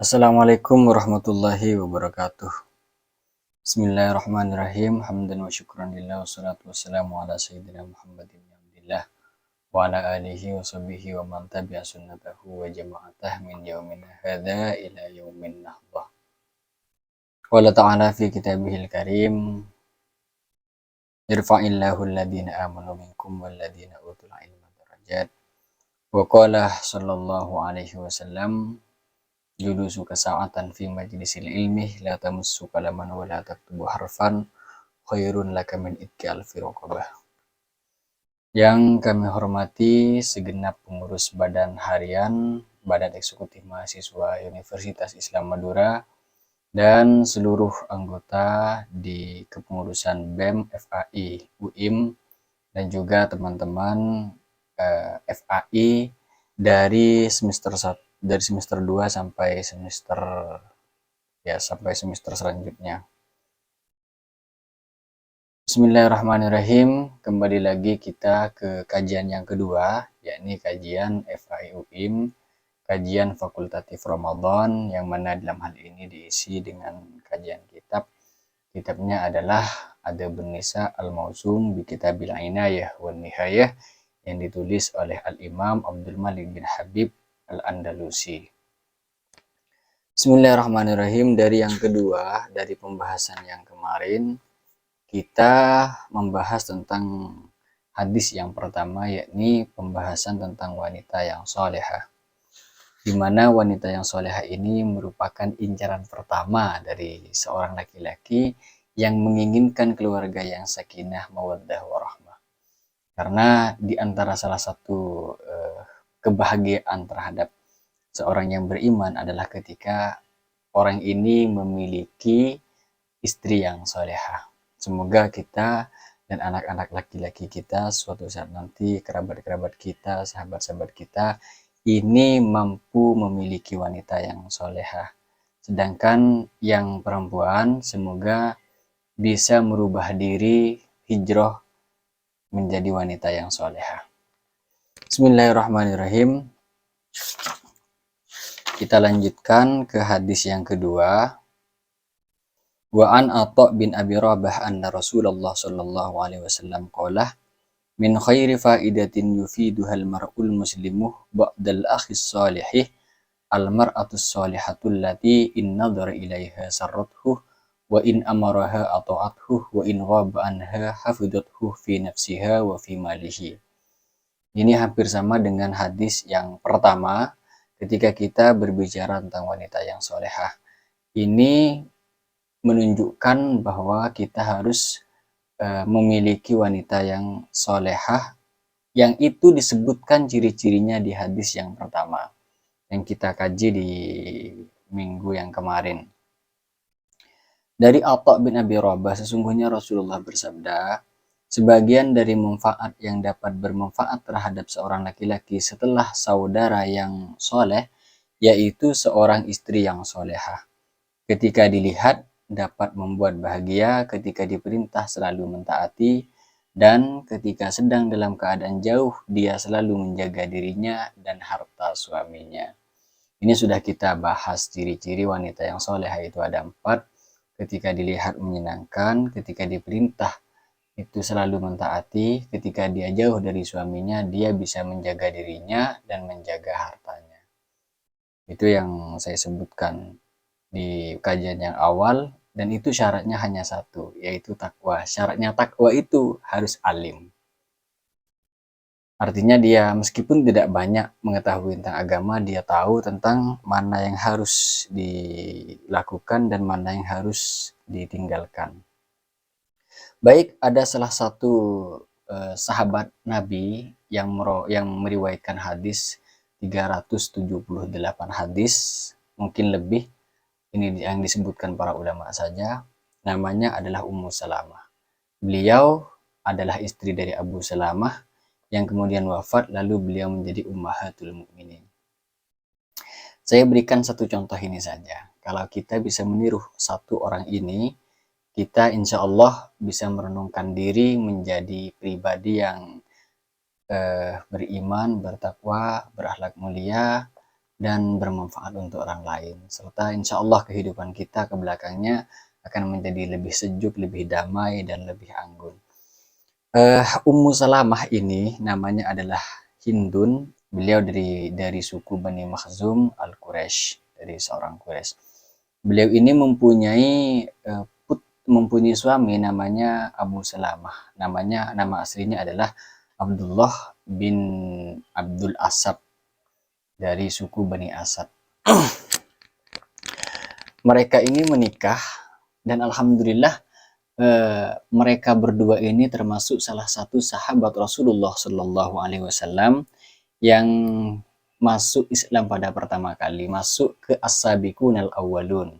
Assalamualaikum warahmatullahi wabarakatuh. Bismillahirrahmanirrahim. Hamdan wa syukran lillah wassalatu wassalamu ala sayyidina Muhammadin abdillah wa ala alihi wa sahbihi wa man tabi'a sunnatahu wa jama'atah min yaumina hadza ila yaumin nahdah. Qala ta'ala fi kitabihil karim yarfa'illahu alladhina amanu minkum walladhina utul ilma darajat. Wa qala sallallahu alaihi wasallam julusuka sa'atan fi majlisil ilmi la tamussu kalaman wa la taktubu harfan khairun laka min itki alfi raqabah. Yang kami hormati segenap pengurus badan harian Badan Eksekutif Mahasiswa Universitas Islam Madura dan seluruh anggota di kepengurusan BEM FAI UIM dan juga teman-teman FAI dari semester 2 sampai semester selanjutnya. Bismillahirrahmanirrahim. Kembali lagi kita ke kajian yang kedua, yakni kajian FAI UIM, kajian fakultatif Ramadan, yang mana dalam hal ini diisi dengan kajian kitab. Kitabnya adalah Adabun Nisa Al-Mausum bi Kitabil Inayah wan Nihayah yang ditulis oleh Al-Imam Abdul Malik bin Habib Al-Andalusi. Bismillahirrahmanirrahim. Dari yang kedua, dari pembahasan yang kemarin, kita membahas tentang hadis yang pertama, yakni pembahasan tentang wanita yang solehah, di mana wanita yang solehah ini merupakan incaran pertama dari seorang laki-laki yang menginginkan keluarga yang sakinah, mawaddah, warahmah. Karena di antara salah satu kebahagiaan terhadap seorang yang beriman adalah ketika orang ini memiliki istri yang solehah. Semoga kita dan anak-anak laki-laki kita suatu saat nanti, kerabat-kerabat kita, sahabat-sahabat kita ini mampu memiliki wanita yang solehah. Sedangkan yang perempuan semoga bisa merubah diri, hijrah menjadi wanita yang solehah. Bismillahirrahmanirrahim. Kita lanjutkan ke hadis yang kedua. Wa an Atha bin Abi Rabah anna Rasulullah sallallahu alaihi wasallam qala min khairi faidatin yufiduhal mar'ul muslimu ba'dal akhis salihih al mar'atus salihatul lati in nadhara ilaiha sarrathu wa in amaraha ata'athu wa in ghaba anha hafidathu fi nafsiha wa fi malihi. Ini hampir sama dengan hadis yang pertama ketika kita berbicara tentang wanita yang solehah. Ini menunjukkan bahwa kita harus memiliki wanita yang solehah, yang itu disebutkan ciri-cirinya di hadis yang pertama yang kita kaji di minggu yang kemarin. Dari Atha bin Abi Rabah, sesungguhnya Rasulullah bersabda, sebagian dari manfaat yang dapat bermanfaat terhadap seorang laki-laki setelah saudara yang soleh, yaitu seorang istri yang solehah. Ketika dilihat dapat membuat bahagia, ketika diperintah selalu mentaati, dan ketika sedang dalam keadaan jauh dia selalu menjaga dirinya dan harta suaminya. Ini sudah kita bahas ciri-ciri wanita yang solehah, itu ada 4. Ketika dilihat menyenangkan, ketika diperintah itu selalu mentaati, ketika dia jauh dari suaminya dia bisa menjaga dirinya dan menjaga hartanya. Itu yang saya sebutkan di kajian yang awal, dan itu syaratnya hanya satu, yaitu takwa. Syaratnya takwa itu harus alim. Artinya dia meskipun tidak banyak mengetahui tentang agama, dia tahu tentang mana yang harus dilakukan dan mana yang harus ditinggalkan. Baik, ada salah satu sahabat Nabi yang meriwayatkan hadis 378 hadis, mungkin lebih. Ini yang disebutkan para ulama saja. Namanya adalah Ummu Salamah. Beliau adalah istri dari Abu Salamah yang kemudian wafat, lalu beliau menjadi Ummahatul Mukminin. Saya berikan satu contoh ini saja. Kalau kita bisa meniru satu orang ini, kita insya Allah bisa merenungkan diri menjadi pribadi yang beriman, bertakwa, berakhlak mulia, dan bermanfaat untuk orang lain. Serta insya Allah kehidupan kita ke belakangnya akan menjadi lebih sejuk, lebih damai, dan lebih anggun. Ummu Salamah ini namanya adalah Hindun. Beliau dari suku Bani Makhzum Al-Quraisy, dari seorang Quraisy. Beliau ini mempunyai suami namanya Abu Salamah. Nama aslinya adalah Abdullah bin Abdul Asad dari suku Bani Asad. Mereka ini menikah dan alhamdulillah mereka berdua ini termasuk salah satu sahabat Rasulullah Shallallahu Alaihi Wasallam yang masuk Islam pada pertama kali, masuk ke as-sabiqunal awwalun,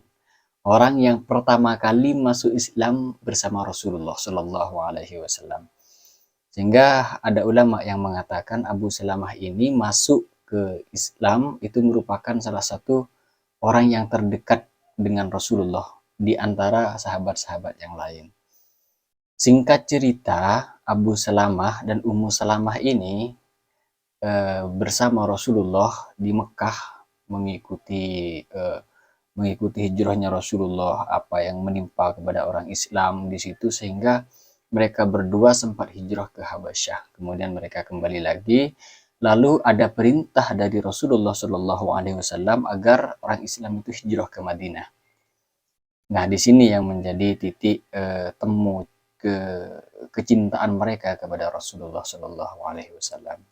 orang yang pertama kali masuk Islam bersama Rasulullah Shallallahu Alaihi Wasallam. Sehingga ada ulama yang mengatakan Abu Salamah ini masuk ke Islam itu merupakan salah satu orang yang terdekat dengan Rasulullah di antara sahabat-sahabat yang lain. Singkat cerita, Abu Salamah dan Ummu Salamah ini bersama Rasulullah di Mekah mengikuti hijrahnya Rasulullah, apa yang menimpa kepada orang Islam di situ, sehingga mereka berdua sempat hijrah ke Habasyah. Kemudian mereka kembali lagi. Lalu ada perintah dari Rasulullah Shallallahu Alaihi Wasallam agar orang Islam itu hijrah ke Madinah. Nah, di sini yang menjadi titik temu kecintaan mereka kepada Rasulullah Shallallahu Alaihi Wasallam.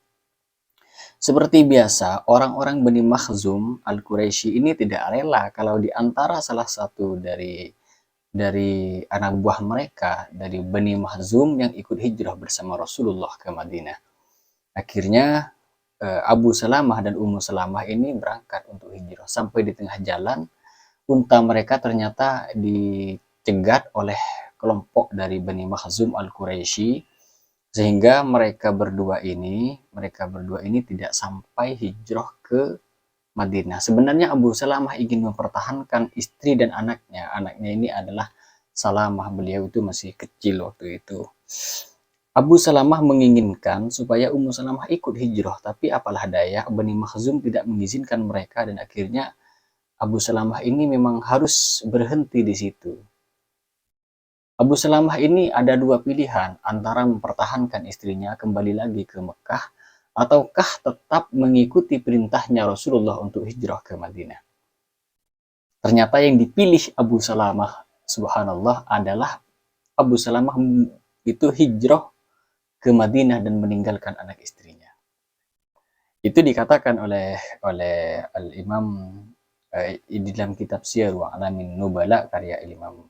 Seperti biasa, orang-orang Bani Makhzum Al-Quraisy ini tidak rela kalau di antara salah satu dari anak buah mereka, dari Bani Makhzum yang ikut hijrah bersama Rasulullah ke Madinah. Akhirnya Abu Salamah dan Ummu Salamah ini berangkat untuk hijrah. Sampai di tengah jalan, unta mereka ternyata dicegat oleh kelompok dari Bani Makhzum Al-Quraisy, sehingga mereka berdua ini tidak sampai hijrah ke Madinah. Sebenarnya Abu Salamah ingin mempertahankan istri dan anaknya. Anaknya ini adalah Salamah, beliau itu masih kecil waktu itu. Abu Salamah menginginkan supaya Ummu Salamah ikut hijrah, tapi apalah daya, Bani Makhzum tidak mengizinkan mereka, dan akhirnya Abu Salamah ini memang harus berhenti di situ. Abu Salamah ini ada dua pilihan, antara mempertahankan istrinya kembali lagi ke Mekah, ataukah tetap mengikuti perintahnya Rasulullah untuk hijrah ke Madinah. Ternyata yang dipilih Abu Salamah, subhanallah, adalah Abu Salamah itu hijrah ke Madinah dan meninggalkan anak istrinya. Itu dikatakan oleh Al-Imam di dalam kitab Syiar wa Alamin Nubala karya Imam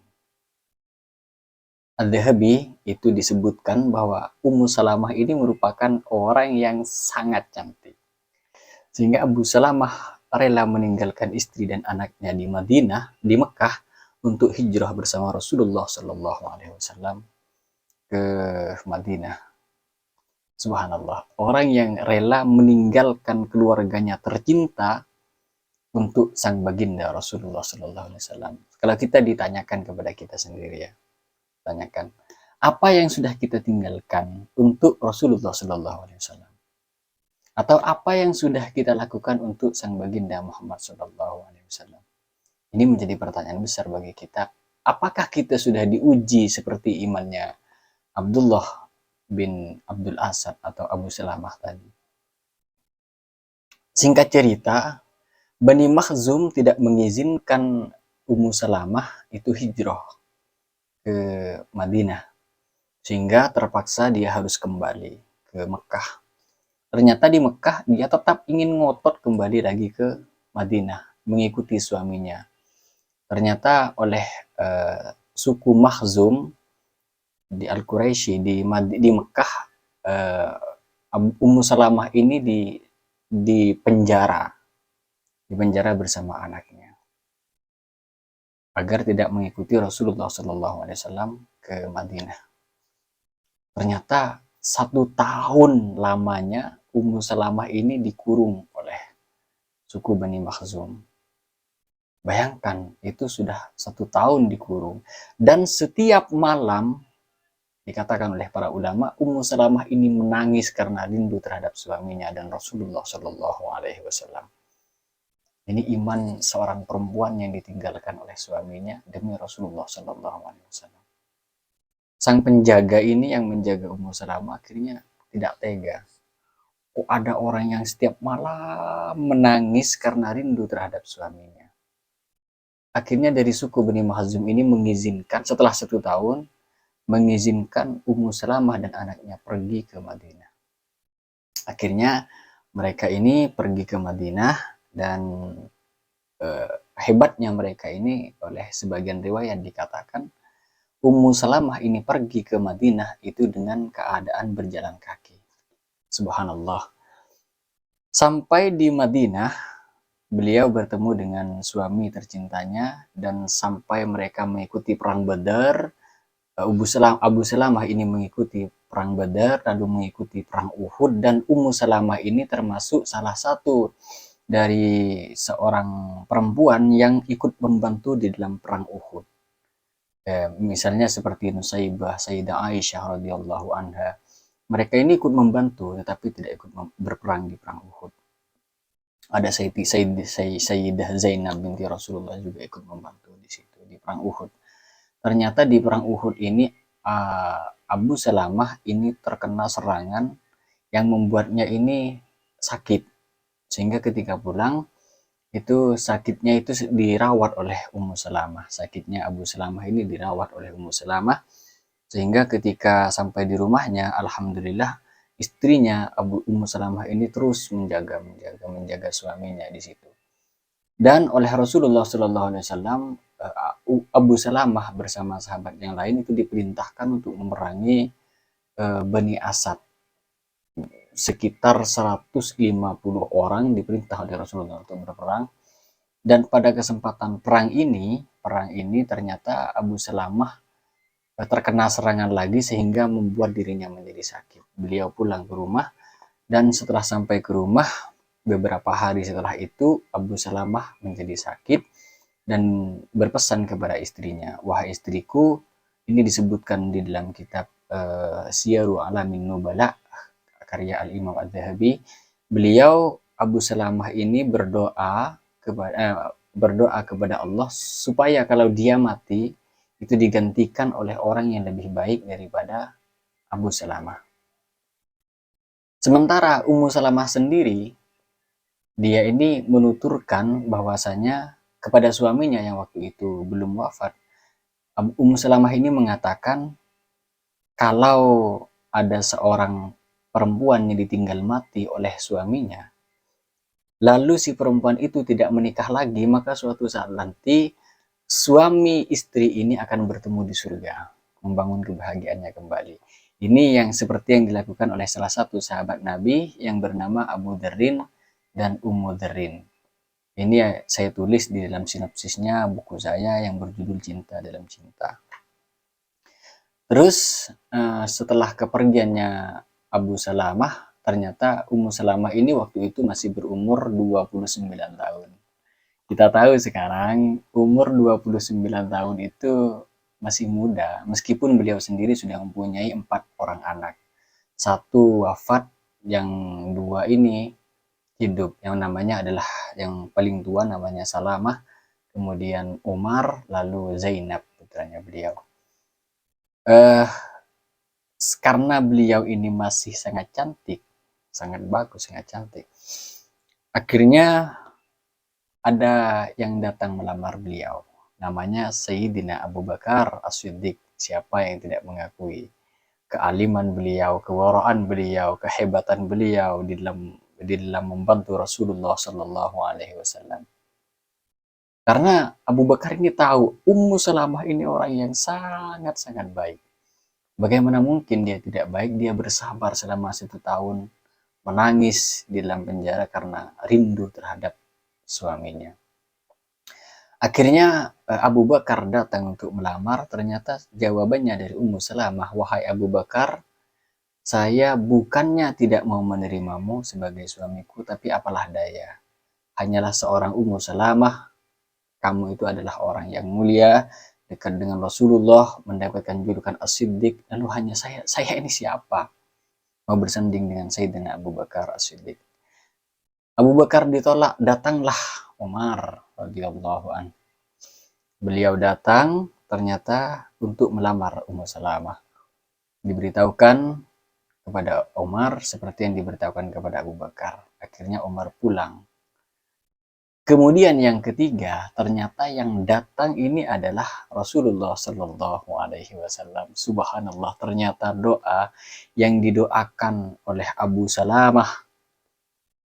Adz-Dzahabi, itu disebutkan bahwa Ummu Salamah ini merupakan orang yang sangat cantik. Sehingga Abu Salamah rela meninggalkan istri dan anaknya di Madinah, di Mekah, untuk hijrah bersama Rasulullah Shallallahu Alaihi Wasallam ke Madinah. Subhanallah, orang yang rela meninggalkan keluarganya tercinta untuk sang baginda Rasulullah Sallallahu Alaihi Wasallam. Kalau kita ditanyakan kepada kita sendiri, ya, tanyakan apa yang sudah kita tinggalkan untuk Rasulullah Sallallahu Alaihi Wasallam, atau apa yang sudah kita lakukan untuk sang baginda Muhammad Sallallahu Alaihi Wasallam. Ini menjadi pertanyaan besar bagi kita. Apakah kita sudah diuji seperti imannya Abdullah bin Abdul Asad atau Abu Salamah tadi? Singkat cerita, Bani Makhzum tidak mengizinkan Ummu Salamah itu hijrah ke Madinah, sehingga terpaksa dia harus kembali ke Mekah. Ternyata di Mekah dia tetap ingin ngotot kembali lagi ke Madinah mengikuti suaminya. Ternyata oleh suku Makhzum di Al-Quraisy di Mekah, Ummu Salamah ini dipenjara bersama anaknya agar tidak mengikuti Rasulullah Shallallahu Alaihi Wasallam ke Madinah. Ternyata 1 tahun lamanya Ummu Salamah ini dikurung oleh suku Bani Makhzum. Bayangkan, itu sudah 1 tahun dikurung, dan setiap malam dikatakan oleh para ulama, Ummu Salamah ini menangis karena rindu terhadap suaminya dan Rasulullah Shallallahu Alaihi Wasallam. Ini iman seorang perempuan yang ditinggalkan oleh suaminya demi Rasulullah Shallallahu Alaihi Wasallam. Sang penjaga ini yang menjaga Ummu Salamah akhirnya tidak tega. Oh, ada orang yang setiap malam menangis karena rindu terhadap suaminya. Akhirnya dari suku Bani Mahzum ini mengizinkan setelah 1 tahun, mengizinkan Ummu Salamah dan anaknya pergi ke Madinah. Akhirnya mereka ini pergi ke Madinah dan hebatnya mereka ini oleh sebagian riwayat dikatakan Ummu Salamah ini pergi ke Madinah itu dengan keadaan berjalan kaki. Subhanallah. Sampai di Madinah, beliau bertemu dengan suami tercintanya dan sampai mereka mengikuti perang Badar. Abu Salamah ini mengikuti perang Badar, lalu mengikuti perang Uhud, dan Ummu Salamah ini termasuk salah satu dari seorang perempuan yang ikut membantu di dalam perang Uhud. Misalnya seperti Nusaibah, Sayyidah Aisyah radhiyallahu anha. Mereka ini ikut membantu tetapi tidak ikut berperang di perang Uhud. Ada Sayyidah Zainab binti Rasulullah juga ikut membantu di situ di perang Uhud. Ternyata di perang Uhud ini Abu Salamah ini terkena serangan yang membuatnya ini sakit. Sehingga ketika pulang itu sakitnya itu dirawat oleh Ummu Salamah. Sakitnya Abu Salamah ini dirawat oleh Ummu Salamah sehingga ketika sampai di rumahnya, alhamdulillah istrinya Ummu Salamah ini terus menjaga suaminya di situ. Dan oleh Rasulullah Shallallahu Alaihi Wasallam Abu Salamah bersama sahabat yang lain itu diperintahkan untuk memerangi Bani Asad. Sekitar 150 orang diperintah oleh Rasulullah untuk berperang. Dan pada kesempatan perang ini ternyata Abu Salamah terkena serangan lagi sehingga membuat dirinya menjadi sakit. Beliau pulang ke rumah dan setelah sampai ke rumah beberapa hari setelah itu Abu Salamah menjadi sakit dan berpesan kepada istrinya, wahai istriku, ini disebutkan di dalam kitab Syiaru Alamin Nubala karya Al-Imam Adz-Dzahabi. Beliau Abu Salamah ini berdoa kepada Allah supaya kalau dia mati itu digantikan oleh orang yang lebih baik daripada Abu Salamah. Sementara Ummu Salamah sendiri, dia ini menuturkan bahwasanya kepada suaminya yang waktu itu belum wafat, Ummu Salamah ini mengatakan kalau ada seorang perempuan yang ditinggal mati oleh suaminya, lalu si perempuan itu tidak menikah lagi, maka suatu saat nanti suami istri ini akan bertemu di surga, membangun kebahagiaannya kembali. Ini yang seperti yang dilakukan oleh salah satu sahabat Nabi yang bernama Abu Dzarrin dan Ummu Dzarrin. Ini saya tulis di dalam sinopsisnya buku saya yang berjudul Cinta dalam Cinta. Terus setelah kepergiannya Abu Salamah, ternyata Ummu Salamah ini waktu itu masih berumur 29 tahun. Kita tahu sekarang umur 29 tahun itu masih muda, meskipun beliau sendiri sudah mempunyai 4 orang anak. 1 wafat, yang 2 ini hidup. Yang namanya adalah yang paling tua namanya Salamah, kemudian Umar, lalu Zainab putranya beliau. Karena beliau ini masih sangat cantik, sangat bagus, sangat cantik. Akhirnya ada yang datang melamar beliau. Namanya Sayyidina Abu Bakar As-Siddiq. Siapa yang tidak mengakui kealiman beliau, kewaraan beliau, kehebatan beliau di dalam membantu Rasulullah Sallallahu Alaihi Wasallam. Karena Abu Bakar ini tahu Ummu Salamah ini orang yang sangat-sangat baik. Bagaimana mungkin dia tidak baik? Dia bersabar selama 1 tahun, menangis di dalam penjara karena rindu terhadap suaminya. Akhirnya Abu Bakar datang untuk melamar. Ternyata jawabannya dari Ummu Salamah, wahai Abu Bakar, saya bukannya tidak mau menerimamu sebagai suamiku, tapi apalah daya. Hanyalah seorang Ummu Salamah, kamu itu adalah orang yang mulia, dekat dengan Rasulullah, mendapatkan julukan As-Siddiq, lalu hanya saya ini siapa? Mau bersanding dengan Sayyidina Abu Bakar As-Siddiq. Abu Bakar ditolak, datanglah Umar radhiyallahu an. Beliau datang ternyata untuk melamar Ummu Salamah. Diberitahukan kepada Umar seperti yang diberitahukan kepada Abu Bakar. Akhirnya Umar pulang. Kemudian yang ketiga, ternyata yang datang ini adalah Rasulullah Shallallahu Alaihi Wasallam. Subhanallah, ternyata doa yang didoakan oleh Abu Salamah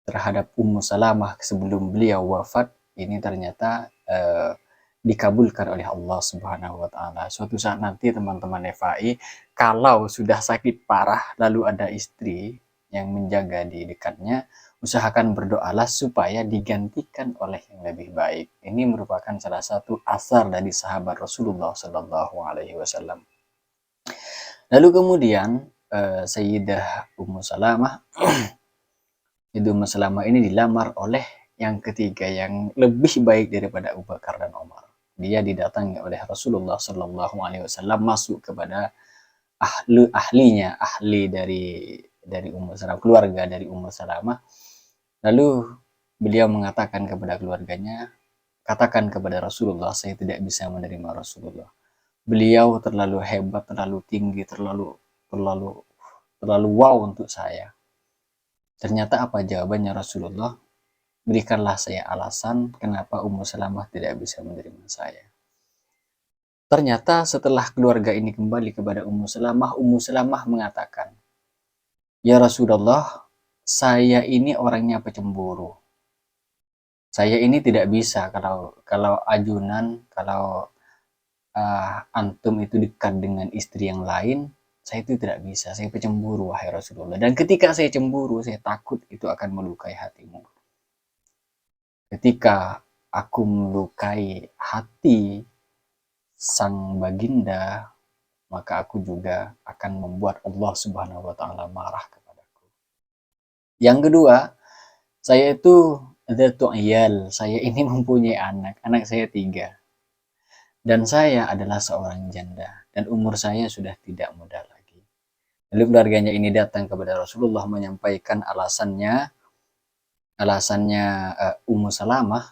terhadap Ummu Salamah sebelum beliau wafat ini ternyata dikabulkan oleh Allah Subhanahu Wa Taala. Suatu saat nanti teman-teman FAI, kalau sudah sakit parah lalu ada istri yang menjaga di dekatnya, usahakan berdoalah supaya digantikan oleh yang lebih baik. Ini merupakan salah satu asar dari sahabat Rasulullah Shallallahu Alaihi Wasallam. Lalu kemudian Sayyidah Ummu Salamah itu Salamah ini dilamar oleh yang ketiga yang lebih baik daripada Abu Bakar dan Umar. Dia didatangi oleh Rasulullah Shallallahu Alaihi Wasallam, masuk kepada ahli dari Ummu Salamah, keluarga dari Ummu Salamah. Lalu beliau mengatakan kepada keluarganya, katakan kepada Rasulullah, saya tidak bisa menerima Rasulullah. Beliau terlalu hebat, terlalu tinggi, terlalu wow untuk saya. Ternyata apa jawabannya Rasulullah? Berikanlah saya alasan kenapa Ummu Salamah tidak bisa menerima saya. Ternyata setelah keluarga ini kembali kepada Ummu Salamah mengatakan, ya Rasulullah, saya ini orangnya pecemburu. Saya ini tidak bisa kalau ajunan, kalau antum itu dekat dengan istri yang lain, saya itu tidak bisa. Saya pecemburu, wahai Rasulullah. Dan ketika saya cemburu, saya takut itu akan melukai hatimu. Ketika aku melukai hati sang baginda, maka aku juga akan membuat Allah Subhanahu wa Ta'ala marah kepadaku. Yang kedua, saya itu saya ini mempunyai anak saya 3. Dan saya adalah seorang janda, dan umur saya sudah tidak muda lagi. Lalu keluarganya ini datang kepada Rasulullah menyampaikan alasannya Ummu Salamah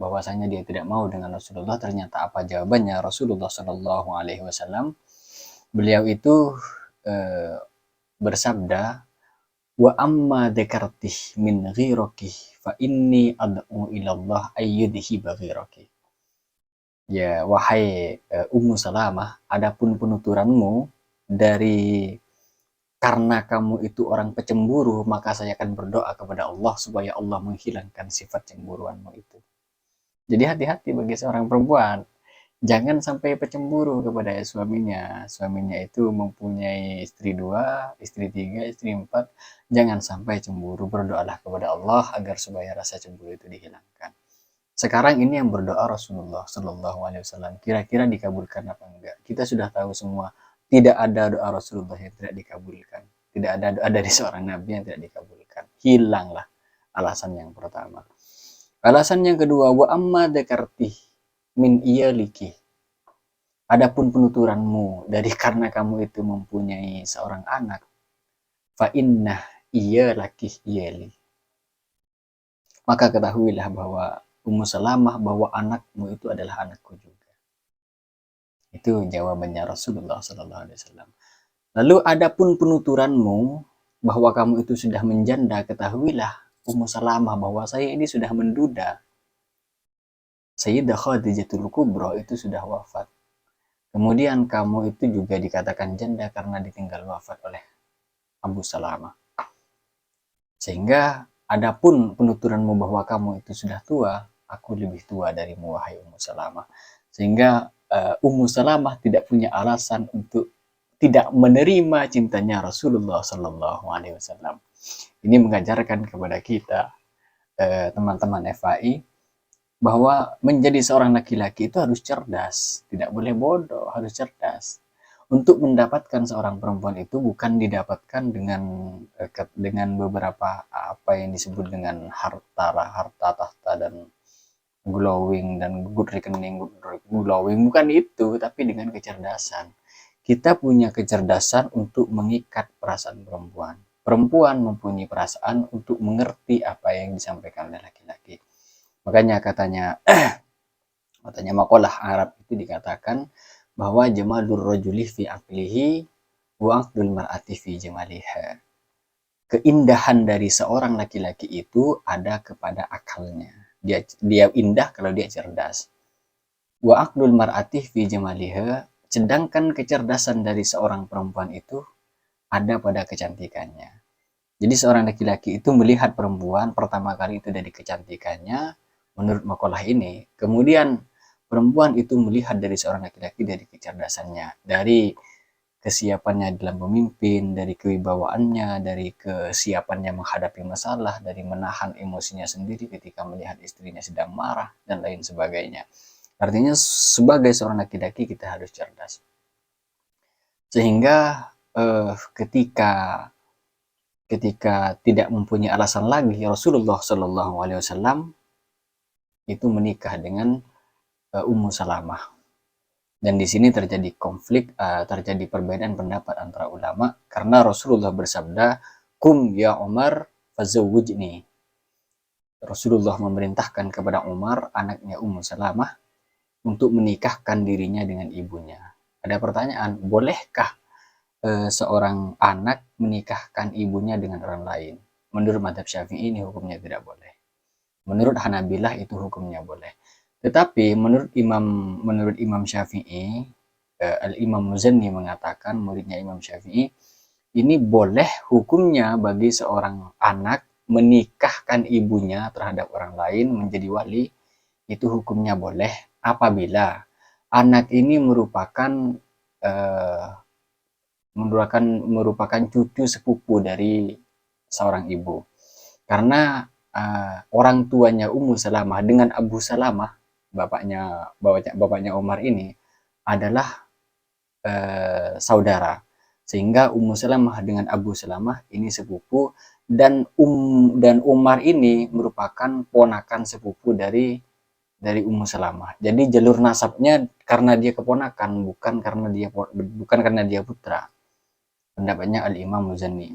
bahwasanya dia tidak mau dengan Rasulullah. Ternyata apa jawabannya Rasulullah Shallallahu Alaihi Wasallam? Beliau itu bersabda, wa amma dzakartih min ghiraki fa inni ad'u ila Allah ayyudhiba ghiraki. Ya wahai Ummu Salamah, adapun penuturanmu dari karena kamu itu orang pecemburu, maka saya akan berdoa kepada Allah supaya Allah menghilangkan sifat cemburuanmu itu. Jadi hati-hati bagi seorang perempuan. Jangan sampai pecemburu kepada suaminya. Suaminya itu mempunyai istri 2, istri 3, istri 4. Jangan sampai cemburu. Berdoalah kepada Allah agar supaya rasa cemburu itu dihilangkan. Sekarang ini yang berdoa Rasulullah Shallallahu Alaihi Wasallam. Kira-kira dikabulkan apa enggak? Kita sudah tahu semua. Tidak ada doa Rasulullah yang tidak dikabulkan. Tidak ada doa dari seorang Nabi yang tidak dikabulkan. Hilanglah alasan yang pertama. Alasan yang kedua, wa amma dzakartih min iyaliki. Adapun penuturanmu dari karena kamu itu mempunyai seorang anak, fa innah iyalaki iyali. Maka ketahuilah bahwa Ummu Salamah bahwa anakmu itu adalah anakku juga. Itu jawabannya Rasulullah SAW. Lalu adapun penuturanmu bahwa kamu itu sudah menjanda, ketahuilah Ummu Salamah bahwa saya ini sudah menduda. Sayyidah Khadijatul Kubra itu sudah wafat. Kemudian kamu itu juga dikatakan janda karena ditinggal wafat oleh Abu Salamah. Sehingga adapun penuturanmu bahwa kamu itu sudah tua, aku lebih tua darimu wahai Ummu Salamah. Sehingga Ummu Salamah tidak punya alasan untuk tidak menerima cintanya Rasulullah Sallallahu Alaihi Wasallam. Ini mengajarkan kepada kita teman-teman FAI bahwa menjadi seorang laki-laki itu harus cerdas, tidak boleh bodoh, harus cerdas. Untuk mendapatkan seorang perempuan itu bukan didapatkan dengan beberapa apa yang disebut dengan harta tahta dan glowing dan good rekening, glowing, bukan itu, tapi dengan kecerdasan. Kita punya kecerdasan untuk mengikat perasaan perempuan. Perempuan mempunyai perasaan untuk mengerti apa yang disampaikan oleh laki-laki. Makanya katanya makalah Arab itu dikatakan bahwa jamalur rajuli fi aqlihi wa aqdul mar'ati fi jamaliha. Keindahan dari seorang laki-laki itu ada kepada akalnya. Dia indah kalau dia cerdas. Wa aqdul mar'ati fi jamaliha, sedangkan kecerdasan dari seorang perempuan itu ada pada kecantikannya. Jadi seorang laki-laki itu melihat perempuan pertama kali itu dari kecantikannya, menurut makalah ini. Kemudian perempuan itu melihat dari seorang laki-laki dari kecerdasannya, dari kesiapannya dalam memimpin, dari kewibawaannya, dari kesiapannya menghadapi masalah, dari menahan emosinya sendiri ketika melihat istrinya sedang marah, dan lain sebagainya. Artinya sebagai seorang laki-laki kita harus cerdas. Sehingga ketika tidak mempunyai alasan lagi, Rasulullah Shallallahu Alaihi Wasallam itu menikah dengan Ummu Salamah. Dan di sini terjadi konflik, terjadi perbedaan pendapat antara ulama karena Rasulullah bersabda, "Kum ya Umar fazawwijni." Rasulullah memerintahkan kepada Umar, anaknya Ummu Salamah, untuk menikahkan dirinya dengan ibunya. Ada pertanyaan, bolehkah seorang anak menikahkan ibunya dengan orang lain? Menurut mazhab Syafi'i ini hukumnya tidak boleh. Menurut Hanabilah itu hukumnya boleh. Tetapi menurut Imam Syafi'i, Al-Imam Muzanni mengatakan, muridnya Imam Syafi'i, ini boleh hukumnya bagi seorang anak menikahkan ibunya terhadap orang lain menjadi wali, itu hukumnya boleh apabila anak ini merupakan cucu sepupu dari seorang ibu. Karena orang tuanya Ummu Salamah dengan Abu Salamah, bapaknya Umar ini adalah saudara. Sehingga Ummu Salamah dengan Abu Salamah ini sepupu, dan Umar ini merupakan ponakan sepupu dari Ummu Salamah. Jadi jalur nasabnya karena dia keponakan, bukan karena dia putra. Pendapatnya Al-Imam Muzanni.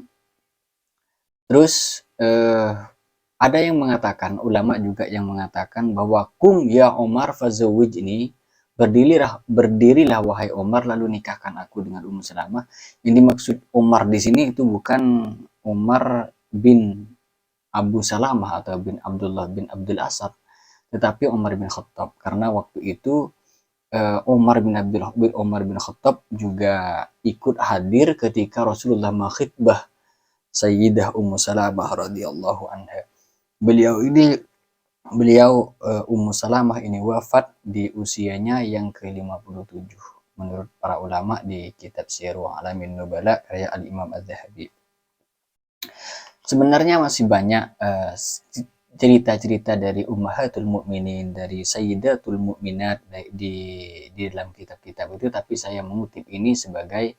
Terus ada yang mengatakan, ulama juga yang mengatakan bahwa kum ya Umar fazawwijni, berdirilah wahai Umar lalu nikahkan aku dengan Ummu Salamah. Yang dimaksud Umar di sini itu bukan Umar bin Abu Salamah atau bin Abdullah bin Abdul Asad, tetapi Umar bin Khattab, karena waktu itu Umar bin Khattab juga ikut hadir ketika Rasulullah mengkhitbah Sayyidah Ummu Salamah radhiyallahu anha. Beliau Ummu Salamah ini wafat di usianya yang ke-57 menurut para ulama di kitab Syiar Alamin Nubala karya Al-Imam Az-Zahabi. Sebenarnya masih banyak cerita-cerita dari Ummahatul Mukminin, dari Sayyidatul Mukminat di dalam kitab-kitab itu, tapi saya mengutip ini sebagai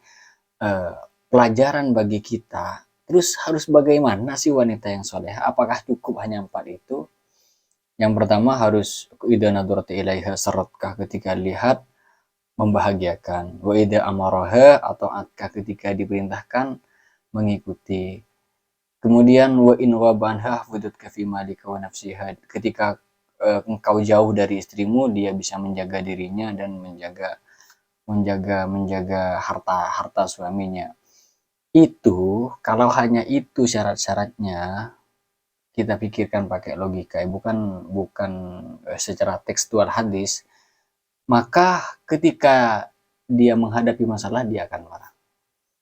pelajaran bagi kita. Terus harus bagaimana sih wanita yang soleh? Apakah cukup hanya 4 itu? Yang pertama harus idza nadarta ilaiha saratkah, ketika lihat membahagiakan, wa idza amaraha atau atkah, ketika diperintahkan mengikuti. Kemudian wa in wabanha fudutka fi malika wa nafsiha, ketika engkau jauh dari istrimu, dia bisa menjaga dirinya dan menjaga harta suaminya. Itu kalau hanya itu syarat-syaratnya kita pikirkan pakai logika, bukan secara tekstual hadis, maka ketika dia menghadapi masalah dia akan marah.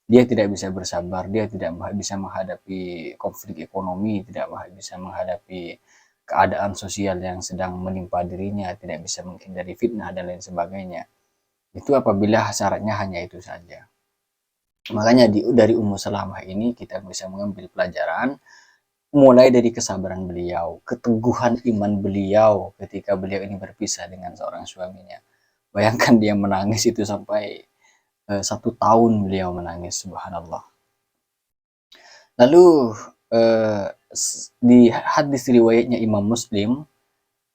Dia tidak bisa bersabar, dia tidak bisa menghadapi konflik ekonomi, tidak bisa menghadapi keadaan sosial yang sedang menimpa dirinya, tidak bisa menghindari fitnah dan lain sebagainya. Itu apabila syaratnya hanya itu saja. Makanya dari Ummu Salamah ini kita bisa mengambil pelajaran, mulai dari kesabaran beliau, keteguhan iman beliau ketika beliau ini berpisah dengan seorang suaminya. Bayangkan dia menangis itu sampai 1 tahun beliau menangis, subhanallah. Lalu di hadis riwayatnya Imam Muslim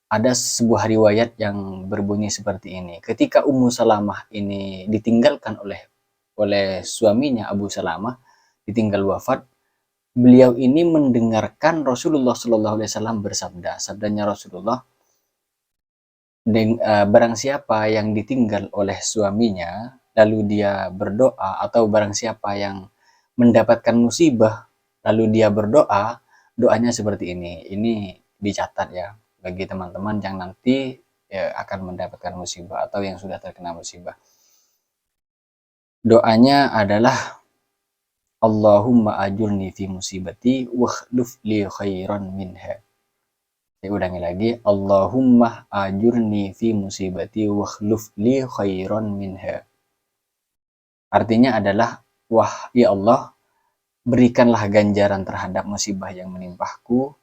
ada sebuah riwayat yang berbunyi seperti ini. Ketika Ummu Salamah ini ditinggalkan oleh suaminya Abu Salamah, ditinggal wafat, beliau ini mendengarkan Rasulullah Shallallahu Alaihi Wasallam bersabda. Sabdanya Rasulullah, barang siapa yang ditinggal oleh suaminya, lalu dia berdoa, atau barang siapa yang mendapatkan musibah, lalu dia berdoa, doanya seperti ini. Ini dicatat ya, bagi teman-teman yang nanti ya, akan mendapatkan musibah atau yang sudah terkena musibah. Doanya adalah Allahumma ajurni fi musibati wakhluf li khairan minha. Saya ulangi lagi, Allahumma ajurni fi musibati wakhluf li khairan minha. Artinya adalah, wah ya Allah, berikanlah ganjaran terhadap musibah yang menimpaku,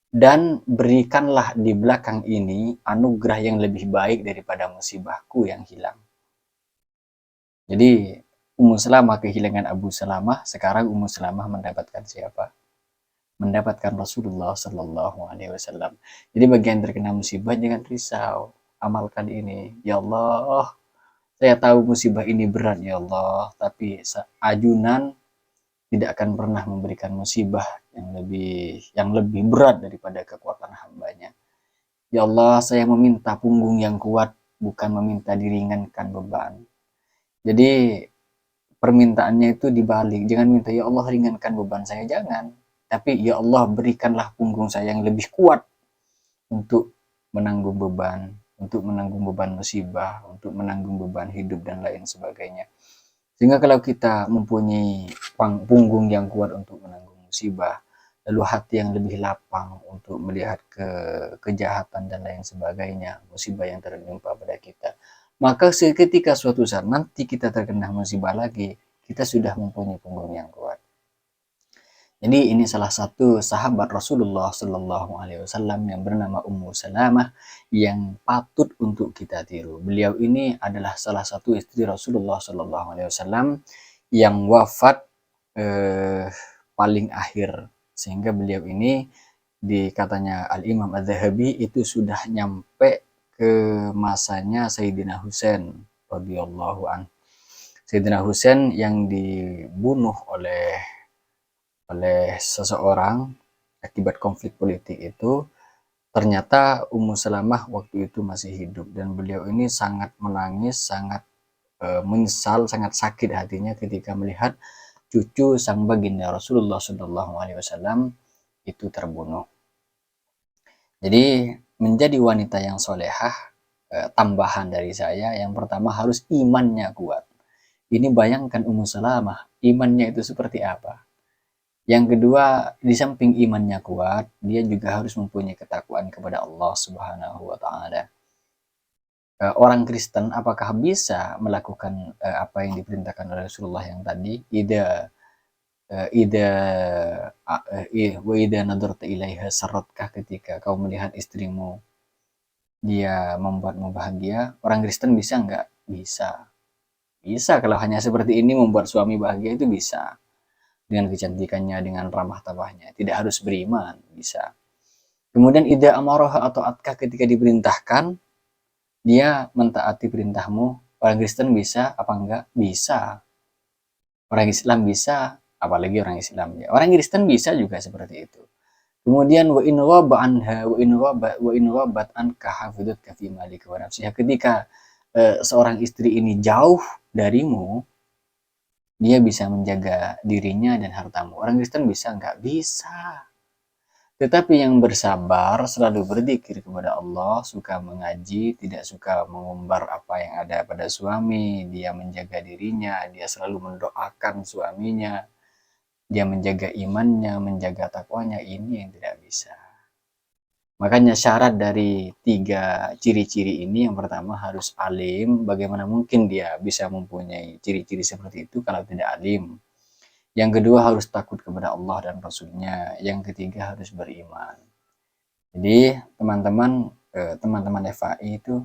dan berikanlah di belakang ini anugerah yang lebih baik daripada musibahku yang hilang. Jadi Ummu Salamah kehilangan Abu Salamah, sekarang Ummu Salamah mendapatkan siapa? Mendapatkan Rasulullah Sallallahu Alaihi Wasallam. Jadi bagian terkena musibah jangan risau, amalkan ini. Ya Allah, saya tahu musibah ini berat ya Allah, tapi ajunan tidak akan pernah memberikan musibah yang lebih berat daripada kekuatan hambanya. Ya Allah, saya meminta punggung yang kuat, bukan meminta diringankan beban. Jadi permintaannya itu dibalik, jangan minta ya Allah ringankan beban saya, jangan. Tapi ya Allah berikanlah punggung saya yang lebih kuat untuk menanggung beban musibah, untuk menanggung beban hidup dan lain sebagainya. Sehingga kalau kita mempunyai punggung yang kuat untuk menanggung musibah, lalu hati yang lebih lapang untuk melihat kejahatan dan lain sebagainya, musibah yang tertimpa pada kita, maka seketika suatu saat nanti kita terkena musibah lagi, kita sudah mempunyai punggung yang kuat. Jadi ini salah satu sahabat Rasulullah Sallallahu Alaihi Wasallam yang bernama Ummu Salamah yang patut untuk kita tiru. Beliau ini adalah salah satu istri Rasulullah Sallallahu Alaihi Wasallam yang wafat paling akhir, sehingga beliau ini katanya Al-Imam Az-Zahabi itu sudah nyampe ke masanya Sayyidina Husain radhiyallahu an. Sayyidina Husain yang dibunuh oleh seseorang akibat konflik politik itu, ternyata Ummu Salamah waktu itu masih hidup, dan beliau ini sangat menangis, sangat menyesal, sangat sakit hatinya ketika melihat cucu sang baginda Rasulullah Shallallahu Alaihi Wasallam itu terbunuh. Jadi menjadi wanita yang solehah, tambahan dari saya, yang pertama harus imannya kuat. Ini bayangkan Ummu Salamah, imannya itu seperti apa. Yang kedua, di samping imannya kuat, dia juga harus mempunyai ketakwaan kepada Allah Subhanahu wa Ta'ala. Orang Kristen apakah bisa melakukan apa yang diperintahkan oleh Rasulullah yang tadi? Wa idza nadarta ilaiha sarratkah, ketika kau melihat istrimu dia membuatmu bahagia. Orang Kristen bisa nggak? Bisa. Bisa, kalau hanya seperti ini membuat suami bahagia itu bisa. Dengan kecantikannya, dengan ramah tamahnya, tidak harus beriman, bisa. Kemudian idza amaroha atau atkah, ketika diperintahkan dia mentaati perintahmu. Orang Kristen bisa apa enggak? Bisa. Orang Islam bisa, apalagi orang Islam ya. Orang Kristen bisa juga seperti itu. Kemudian wa in ghaba anha wa in ghabat anka hafidatka fi malika wa nafsiha, ketika seorang istri ini jauh darimu, dia bisa menjaga dirinya dan hartamu. Orang Kristen bisa nggak? Bisa. Tetapi yang bersabar, selalu berzikir kepada Allah, suka mengaji, tidak suka mengumbar apa yang ada pada suami, dia menjaga dirinya, dia selalu mendoakan suaminya, dia menjaga imannya, menjaga takwanya, ini yang tidak bisa. Makanya syarat dari 3 ciri-ciri ini, yang pertama harus alim. Bagaimana mungkin dia bisa mempunyai ciri-ciri seperti itu kalau tidak alim? Yang kedua harus takut kepada Allah dan Rasulnya. Yang ketiga harus beriman. Jadi teman-teman FAI itu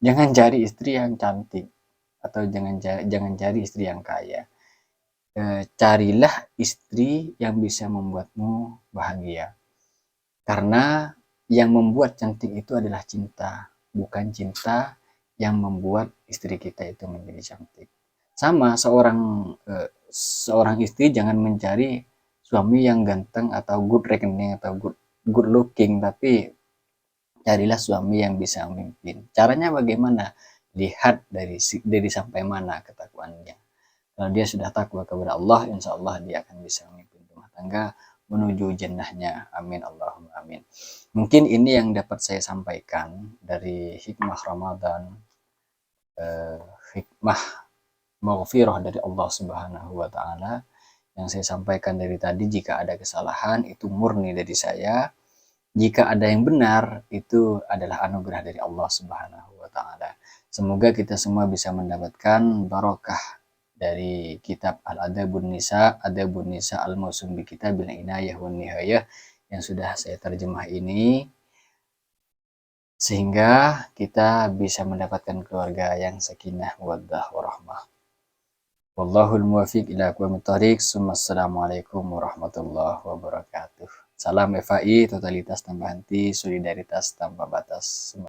jangan cari istri yang cantik, atau jangan cari istri yang kaya. Carilah istri yang bisa membuatmu bahagia. Karena yang membuat cantik itu adalah cinta, bukan cinta yang membuat istri kita itu menjadi cantik. Sama, seorang istri jangan mencari suami yang ganteng atau good reckoning atau good looking, tapi carilah suami yang bisa memimpin. Caranya bagaimana? Lihat dari sampai mana ketakwaannya. Kalau dia sudah takwa kepada Allah, insya Allah dia akan bisa memimpin rumah tangga menuju jannahnya. Amin Allahumma amin. Mungkin ini yang dapat saya sampaikan dari hikmah Ramadan, hikmah maghfirah dari Allah Subhanahu wa taala. Yang saya sampaikan dari tadi, jika ada kesalahan itu murni dari saya. Jika ada yang benar, itu adalah anugerah dari Allah Subhanahu wa taala. Semoga kita semua bisa mendapatkan barokah dari kitab Al-Adabun Nisa, Adabun Nisa Al-Mausum bi Kitabil Inayah wan Nihayah yang sudah saya terjemah ini, sehingga kita bisa mendapatkan keluarga yang sakinah mawaddah warahmah. Wallahul muwaffiq ila aqwamit thoriq. Assalamualaikum warahmatullahi wabarakatuh. Salam FAI, totalitas tanpa henti, solidaritas tanpa batas.